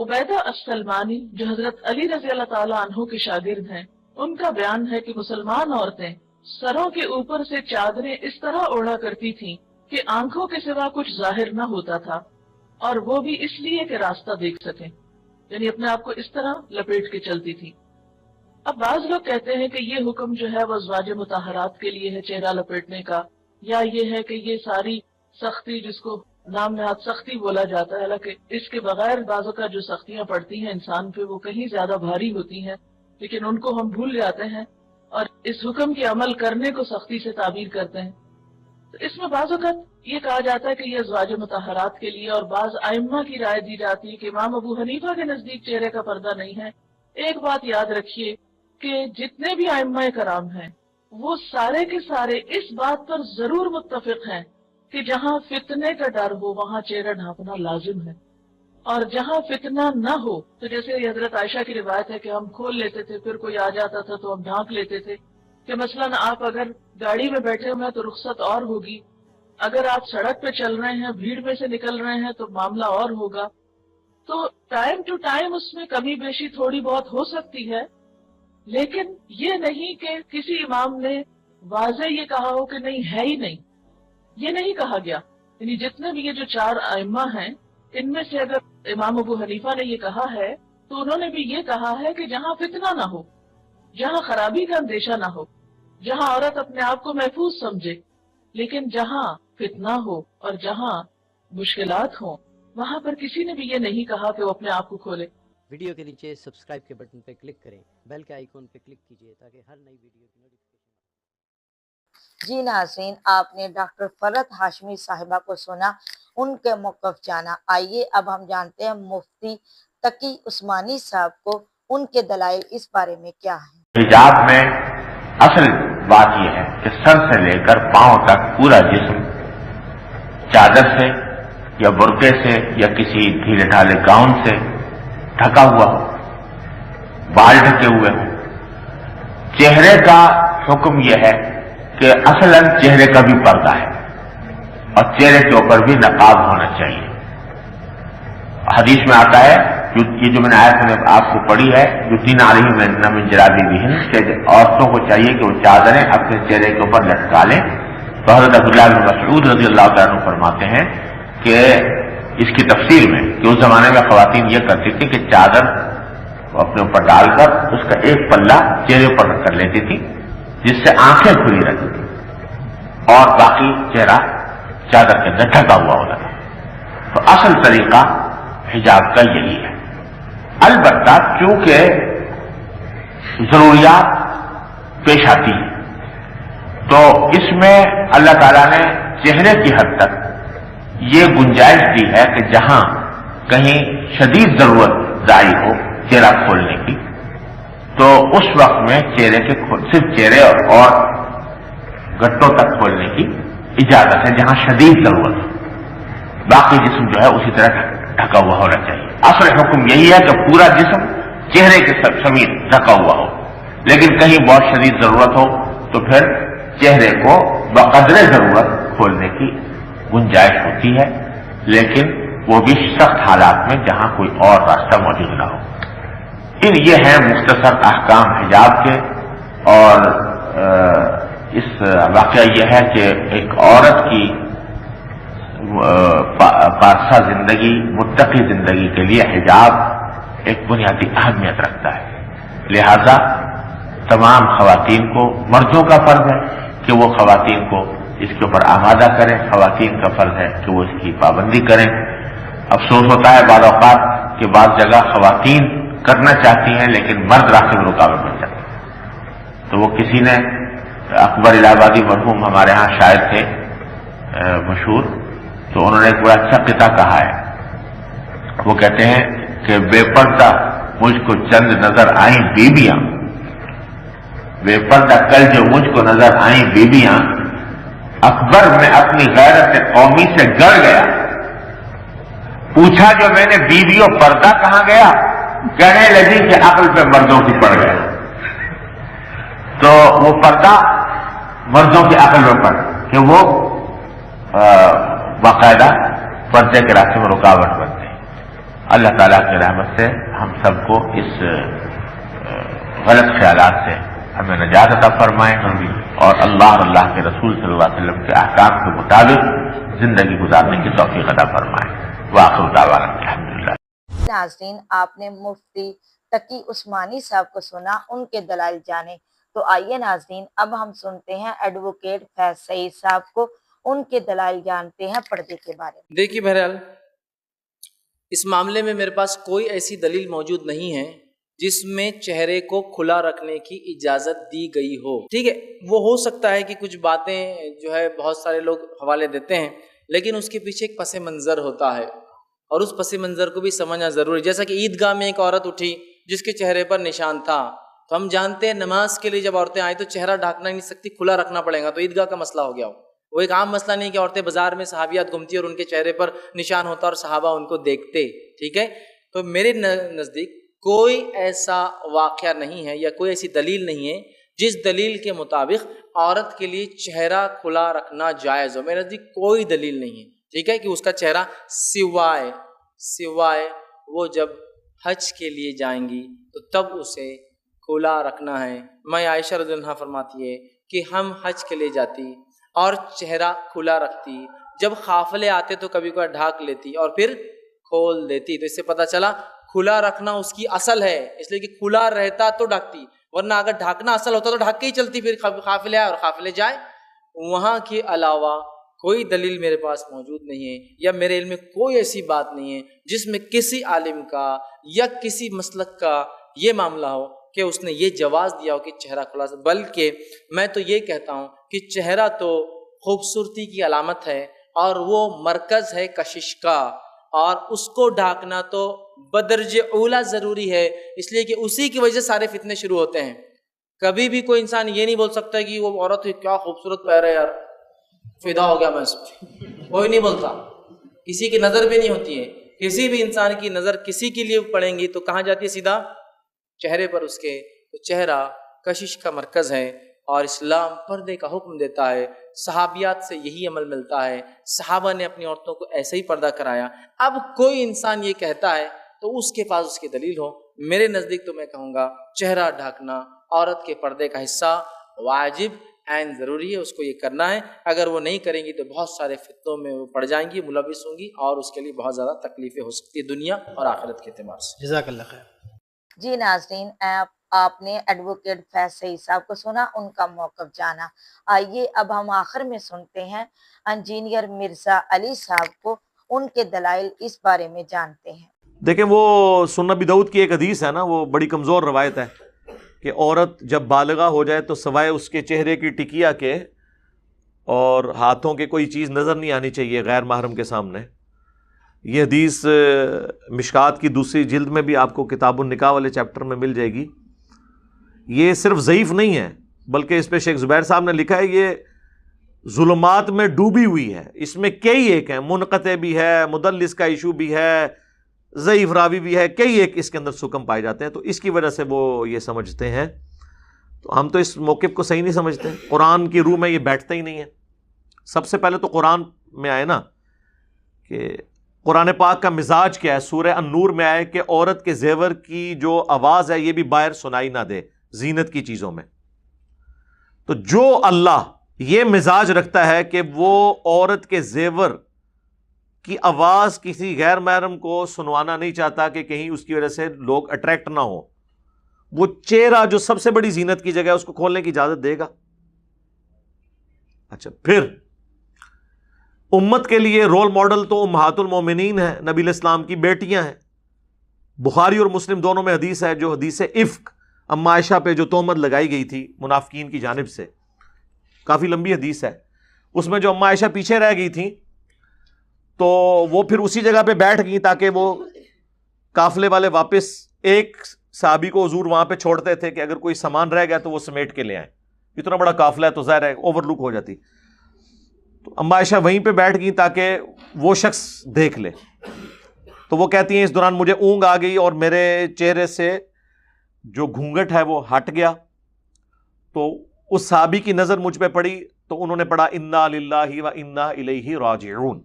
عبیدہ السلمانی جو حضرت علی رضی اللہ تعالیٰ عنہ کے شاگرد ہیں، ان کا بیان ہے کہ مسلمان عورتیں سروں کے اوپر سے چادریں اس طرح اوڑھا کرتی تھیں کہ آنکھوں کے سوا کچھ ظاہر نہ ہوتا تھا، اور وہ بھی اس لیے کہ راستہ دیکھ سکیں، یعنی اپنے آپ کو اس طرح لپیٹ کے چلتی تھی۔ اب بعض لوگ کہتے ہیں کہ یہ حکم جو ہے وہ ازواج مطہرات کے لیے ہے چہرہ لپیٹنے کا، یا یہ ہے کہ یہ ساری سختی جس کو نام نہاد سختی بولا جاتا ہے، حالانکہ اس کے بغیر بعضوں کا جو سختیاں پڑتی ہیں انسان پہ وہ کہیں زیادہ بھاری ہوتی ہیں، لیکن ان کو ہم بھول جاتے ہیں اور اس حکم کے عمل کرنے کو سختی سے تعبیر کرتے ہیں۔ تو اس میں بعض اوقات یہ کہا جاتا ہے کہ یہ ازواج مطہرات کے لیے، اور بعض ائمہ کی رائے دی جاتی ہے کہ امام ابو حنیفہ کے نزدیک چہرے کا پردہ نہیں ہے۔ ایک بات یاد رکھیے کہ جتنے بھی ائمہ کرام ہیں وہ سارے کے سارے اس بات پر ضرور متفق ہیں کہ جہاں فتنے کا ڈر ہو وہاں چہرہ ڈھانپنا لازم ہے، اور جہاں فتنہ نہ ہو، تو جیسے حضرت عائشہ کی روایت ہے کہ ہم کھول لیتے تھے، پھر کوئی آ جاتا تھا تو ہم ڈھانپ لیتے تھے، کہ مثلاً آپ اگر گاڑی میں بیٹھے ہوئے ہیں تو رخصت اور ہوگی، اگر آپ سڑک پہ چل رہے ہیں بھیڑ میں سے نکل رہے ہیں تو معاملہ اور ہوگا۔ تو ٹائم ٹو ٹائم اس میں کمی بیشی تھوڑی بہت ہو سکتی ہے، لیکن یہ نہیں کہ کسی امام نے واضح یہ کہا ہو کہ نہیں ہے ہی نہیں، یہ نہیں کہا گیا۔ یعنی جتنے بھی یہ جو چار ائمہ ہیں ان میں سے اگر امام ابو حنیفہ نے یہ کہا ہے تو انہوں نے بھی یہ کہا ہے کہ جہاں فتنہ نہ ہو، جہاں خرابی کا اندیشہ نہ ہو، جہاں عورت اپنے آپ کو محفوظ سمجھے، لیکن جہاں فتنہ ہو اور جہاں مشکلات ہوں وہاں پر کسی نے بھی یہ نہیں کہا کہ وہ اپنے آپ کو کھولے۔ ویڈیو کے نیچے سبسکرائب کے بٹن پہ کلک کریں، بیل کے آئیکن پہ کلک کیجئے تاکہ ہر نئی ویڈیو کی نوٹیفیکیشن۔ جی ناظرین، آپ نے ڈاکٹر فرحت ہاشمی صاحبہ کو سنا، ان کے موقف جانا۔ آئیے اب ہم جانتے ہیں مفتی تقی عثمانی صاحب کو ان کے دلائل اس بارے میں کیا ہیں۔ حجاب میں اصل بات یہ ہے کہ سر سے لے کر پاؤں تک پورا جسم چادر سے یا برقعے سے یا کسی ڈھیلے ڈھالے گاؤن سے ڈھکا ہوا ہو، بال ڈھکے ہوئے ہوں۔ چہرے کا حکم یہ ہے کہ اصلاً چہرے کا بھی پردہ ہے اور چہرے کے اوپر بھی نقاب ہونا چاہیے۔ حدیث میں آتا ہے، یہ جو میں نے آیت میں آپ کو پڑھی ہے، یدنین علیہن من جلابیبہن، کہ عورتوں کو چاہیے کہ وہ چادریں اپنے چہرے کے اوپر لٹکا لیں۔ تو حضرت عبداللہ بن مسعود رضی اللہ تعالیٰ عنہ فرماتے ہیں کہ اس کی تفسیر میں کہ اس زمانے میں خواتین یہ کرتی تھی کہ چادر اپنے اوپر ڈال کر اس کا ایک پلہ چہرے پر کر لیتی تھی جس سے آنکھیں کھلی رہتی تھی اور باقی چہرہ چادر کے اندر ڈھکا ہوا ہوتا تھا۔ تو اصل طریقہ حجاب کا یہی ہے۔ البتہ چونکہ ضروریات پیش آتی ہیں تو اس میں اللہ تعالیٰ نے چہرے کی حد تک یہ گنجائش دی ہے کہ جہاں کہیں شدید ضرورت دائی ہو چہرہ کھولنے کی تو اس وقت میں چہرے کے صرف چہرے اور گٹوں تک کھولنے کی اجازت ہے جہاں شدید ضرورت ہو، باقی جسم جو ہے اسی طرح ڈھکا ہوا ہونا چاہیے۔ اصل حکم یہی ہے کہ پورا جسم چہرے کے سمیت ڈھکا ہوا ہو، لیکن کہیں بہت شدید ضرورت ہو تو پھر چہرے کو بقدر ضرورت کھولنے کی گنجائش ہوتی ہے، لیکن وہ بھی سخت حالات میں جہاں کوئی اور راستہ موجود نہ ہو۔ یہ ہیں مختصر احکام حجاب کے۔ اور اس واقعہ یہ ہے کہ ایک عورت کی پارسا زندگی، متقی زندگی کے لیے حجاب ایک بنیادی اہمیت رکھتا ہے، لہذا تمام خواتین کو، مردوں کا فرض ہے کہ وہ خواتین کو اس کے اوپر آمادہ کریں، خواتین کا فرض ہے کہ وہ اس کی پابندی کریں۔ افسوس ہوتا ہے بعض اوقات کہ بعض جگہ خواتین کرنا چاہتی ہیں لیکن مرد راستے میں رکاوٹ بن جاتے ہیں۔ تو وہ کسی نے، اکبر الہ آبادی مرحوم ہمارے ہاں شاعر تھے مشہور، تو انہوں نے ایک بڑا اچھا قطعہ کہا ہے۔ وہ کہتے ہیں کہ بے پردہ مجھ کو چند نظر آئیں بیویاں، بے پردہ کل جو مجھ کو نظر آئیں بیویاں، اکبر میں اپنی غیرت قومی سے گڑ گیا، پوچھا جو میں نے بیویوں پردہ کہاں گیا، کہنے لگی کہ عقل پہ مردوں کی پڑ گیا۔ تو وہ پردہ مردوں کی عقل میں پڑ کہ وہ باقاعدہ پردے کے راستے میں رکاوٹ بنتے ہیں۔ اللہ تعالیٰ کی رحمت سے ہم سب کو اس غلط خیالات سے ہمیں نجات عطا فرمائے اور اللہ کے رسول صلی اللہ علیہ وسلم کے احکام کے مطابق زندگی گزارنے کی توفیق عطا فرمائے۔ وآخر دعوانا الحمدللہ۔ ناظرین، آپ نے مفتی تقی عثمانی صاحب کو سنا، ان کے دلائل جانے، تو آئیے ناظرین اب ہم سنتے ہیں ایڈوکیٹ فیض سعید صاحب کو، ان کے دلائل جانتے ہیں پردے کے بارے میں۔ دیکھیے بہرحال اس معاملے میں میرے پاس کوئی ایسی دلیل موجود نہیں ہے جس میں چہرے کو کھلا رکھنے کی اجازت دی گئی ہو۔ ٹھیک ہے، وہ ہو سکتا ہے کہ کچھ باتیں جو ہے بہت سارے لوگ حوالے دیتے ہیں، لیکن اس کے پیچھے ایک پس منظر ہوتا ہے اور اس پس منظر کو بھی سمجھنا ضروری ہے۔ جیسا کہ عیدگاہ میں ایک عورت اٹھی جس کے چہرے پر نشان تھا، تو ہم جانتے ہیں نماز کے لیے جب عورتیں آئیں تو چہرہ ڈھانکنا نہیں سکتی، کھلا رکھنا پڑے گا، تو عیدگاہ کا مسئلہ ہو گیا ہو۔ وہ ایک عام مسئلہ نہیں کہ عورتیں بازار میں صحابیات گھومتی اور ان کے چہرے پر نشان ہوتا اور صحابہ ان کو دیکھتے۔ ٹھیک ہے، تو میرے نزدیک کوئی ایسا واقعہ نہیں ہے یا کوئی ایسی دلیل نہیں ہے جس دلیل کے مطابق عورت کے لیے چہرہ کھلا رکھنا جائز ہو۔ میرے نزدیک کوئی دلیل نہیں ہے، ٹھیک ہے، کہ اس کا چہرہ سوائے وہ جب حج کے لیے جائیں گی تو تب اسے کھلا رکھنا ہے۔ میں عائشہ رضی اللہ عنہا فرماتی ہے کہ ہم حج کے لیے جاتی اور چہرہ کھلا رکھتی، جب قافلے آتے تو کبھی کبھی ڈھانک لیتی اور پھر کھول دیتی، تو اس سے پتہ چلا کھلا رکھنا اس کی اصل ہے، اس لیے کہ کھلا رہتا تو ڈھانکتی، ورنہ اگر ڈھانکنا اصل ہوتا تو ڈھانک کے ہی چلتی، پھر قافلے آئے اور قافلے جائے۔ وہاں کے علاوہ کوئی دلیل میرے پاس موجود نہیں ہے یا میرے علم میں کوئی ایسی بات نہیں ہے جس میں کسی عالم کا یا کسی مسلک کا یہ معاملہ ہو کہ اس نے یہ جواز دیا ہو کہ چہرہ کھلا، بلکہ میں تو یہ کہتا ہوں کہ چہرہ تو خوبصورتی کی علامت ہے اور وہ مرکز ہے کشش کا، اور اس کو ڈھانکنا تو بدرج اولا ضروری ہے، اس لیے کہ اسی کی وجہ سے سارے فتنے شروع ہوتے ہیں۔ کبھی بھی کوئی انسان یہ نہیں بول سکتا کہ وہ عورت کیا خوبصورت پہن رہے یار، فدا ہو گیا میں اس پہ، کوئی نہیں بولتا، کسی کی نظر بھی نہیں ہوتی ہے۔ کسی بھی انسان کی نظر کسی کے لیے پڑیں گی تو کہاں جاتی ہے؟ سیدھا چہرے پر اس کے۔ تو چہرہ کشش کا مرکز ہے اور اسلام پردے کا حکم دیتا ہے، صحابیات سے یہی عمل ملتا ہے، صحابہ نے اپنی عورتوں کو ایسے ہی پردہ کرایا۔ اب کوئی انسان یہ کہتا ہے تو اس کے پاس اس کی دلیل ہو۔ میرے نزدیک تو میں کہوں گا چہرہ ڈھانکنا عورت کے پردے کا حصہ واجب عین ضروری ہے، اس کو یہ کرنا ہے۔ اگر وہ نہیں کریں گی تو بہت سارے فتنوں میں وہ پڑ جائیں گی، ملوث ہوں گی، اور اس کے لیے بہت زیادہ تکلیفیں ہو سکتی ہے دنیا اور آخرت کے اعتبار سے۔ جزاک اللہ خیر۔ جی ناظرین، آپ نے ایڈوکیٹ فیض سعید صاحب کو سنا، ان کا موقف جانا۔ آئیے اب ہم آخر میں سنتے ہیں انجینئر مرزا علی صاحب کو، ان کے دلائل اس بارے میں جانتے ہیں۔ دیکھیں، وہ سنن ابی داؤد کی ایک حدیث ہے نا، وہ بڑی کمزور روایت ہے کہ عورت جب بالغہ ہو جائے تو سوائے اس کے چہرے کی ٹکیا کے اور ہاتھوں کے کوئی چیز نظر نہیں آنی چاہیے غیر محرم کے سامنے۔ یہ حدیث مشکات کی دوسری جلد میں بھی آپ کو کتاب النکاح والے چیپٹر میں مل جائے گی۔ یہ صرف ضعیف نہیں ہے بلکہ اس پہ شیخ زبیر صاحب نے لکھا ہے یہ ظلمات میں ڈوبی ہوئی ہے، اس میں کئی ایک ہیں، منقطع بھی ہے، مدلس کا ایشو بھی ہے، ضعیف راوی بھی ہے، کئی ایک اس کے اندر سکم پائے جاتے ہیں، تو اس کی وجہ سے وہ یہ سمجھتے ہیں۔ تو ہم تو اس موقف کو صحیح نہیں سمجھتے، قرآن کی روح میں یہ بیٹھتا ہی نہیں ہے۔ سب سے پہلے تو قرآن میں آئے نا کہ قرآن پاک کا مزاج کیا ہے، سورہ النور میں آئے کہ عورت کے زیور کی جو آواز ہے یہ بھی باہر سنائی نہ دے زینت کی چیزوں میں۔ تو جو اللہ یہ مزاج رکھتا ہے کہ وہ عورت کے زیور کی آواز کسی غیر محرم کو سنوانا نہیں چاہتا کہ کہیں اس کی وجہ سے لوگ اٹریکٹ نہ ہو، وہ چہرہ جو سب سے بڑی زینت کی جگہ ہے اس کو کھولنے کی اجازت دے گا؟ اچھا، پھر امت کے لیے رول ماڈل تو امہات المومنین ہیں، نبی علیہ السلام کی بیٹیاں ہیں۔ بخاری اور مسلم دونوں میں حدیث ہے، جو حدیث افک اما عائشہ پہ جو تہمت لگائی گئی تھی منافقین کی جانب سے، کافی لمبی حدیث ہے، اس میں جو اما عائشہ پیچھے رہ گئی تھیں تو وہ پھر اسی جگہ پہ بیٹھ گئیں تاکہ وہ قافلے والے واپس ایک صحابی کو حضور وہاں پہ چھوڑتے تھے کہ اگر کوئی سامان رہ گیا تو وہ سمیٹ کے لے آئیں، اتنا بڑا قافلہ ہے تو ظاہر ہے اوور لک ہو جاتی۔ تو اما عائشہ وہیں پہ بیٹھ گئیں تاکہ وہ شخص دیکھ لے۔ تو وہ کہتی ہیں اس دوران مجھے اونگ آ گئی اور میرے چہرے سے جو گھونگھٹ ہے وہ ہٹ گیا، تو اس صحابی کی نظر مجھ پہ پڑی تو انہوں نے پڑھا انا للہ و انا الیہ راجعون۔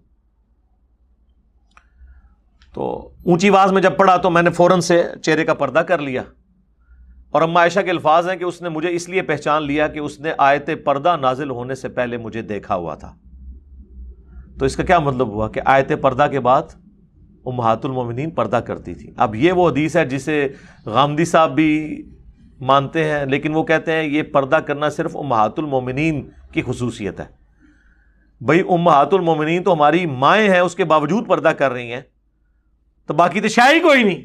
تو اونچی آواز میں جب پڑھا تو میں نے فوراً سے چہرے کا پردہ کر لیا، اور اما عائشہ کے الفاظ ہیں کہ اس نے مجھے اس لیے پہچان لیا کہ اس نے آیت پردہ نازل ہونے سے پہلے مجھے دیکھا ہوا تھا۔ تو اس کا کیا مطلب ہوا کہ آیت پردہ کے بعد امہات المومنین پردہ کرتی تھی۔ اب یہ وہ حدیث ہے جسے غامدی صاحب بھی مانتے ہیں، لیکن وہ کہتے ہیں یہ پردہ کرنا صرف امہات المومنین کی خصوصیت ہے۔ بھئی امہات المومنین تو ہماری مائیں ہیں، اس کے باوجود پردہ کر رہی ہیں، تو باقی تو شاید کوئی نہیں،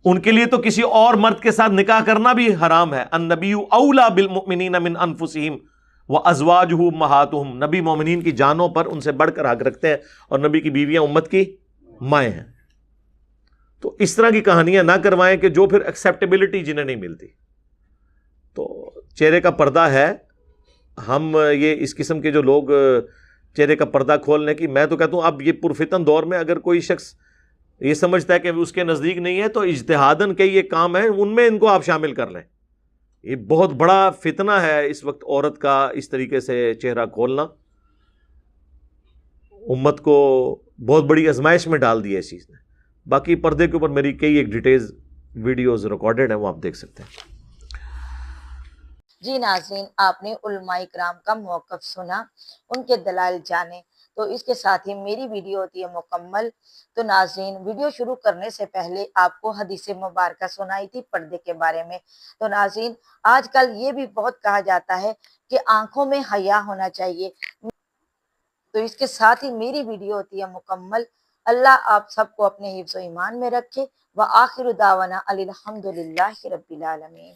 ان کے لیے تو کسی اور مرد کے ساتھ نکاح کرنا بھی حرام ہے۔ النبی اولا بالمؤمنین من انفسہم وازواجہ امہاتہم، نبی مومنین کی جانوں پر ان سے بڑھ کر حق رکھتے ہیں، اور نبی کی بیویاں امت کی مائیں ہیں۔ تو اس طرح کی کہانیاں نہ کروائیں کہ جو پھر ایکسیپٹیبلٹی جنہیں نہیں ملتی۔ تو چہرے کا پردہ ہے، ہم یہ اس قسم کے جو لوگ چہرے کا پردہ کھولنے کی، میں تو کہتا ہوں اب یہ پرفتن دور میں اگر کوئی شخص یہ سمجھتا ہے کہ اس کے نزدیک نہیں ہے تو اجتہاداً کے یہ کام ہے، ان میں ان کو آپ شامل کر لیں۔ یہ بہت بڑا فتنہ ہے اس وقت عورت کا اس طریقے سے چہرہ کھولنا، امت کو بہت بڑی آزمائش میں ڈال دیا اس چیز نے۔ باقی پردے کے اوپر میری کئی ایک ڈیٹیلز ویڈیوز ریکارڈڈ ہیں، وہ آپ دیکھ سکتے ہیں۔ جی ناظرین، آپ نے علماء کرام کا موقف سنا، ان کے دلائل جانے، تو اس کے ساتھ ہی میری ویڈیو ہوتی ہے مکمل۔ تو ناظرین، ویڈیو شروع کرنے سے پہلے آپ کو حدیث مبارکہ سنائی تھی پردے کے بارے میں۔ تو ناظرین، آج کل یہ بھی بہت کہا جاتا ہے کہ آنکھوں میں حیا ہونا چاہیے، تو اس کے ساتھ ہی میری ویڈیو ہوتی ہے مکمل۔ اللہ آپ سب کو اپنے حفظ و ایمان میں رکھے۔ وآخر دعوانا الحمدللہ رب العالمین۔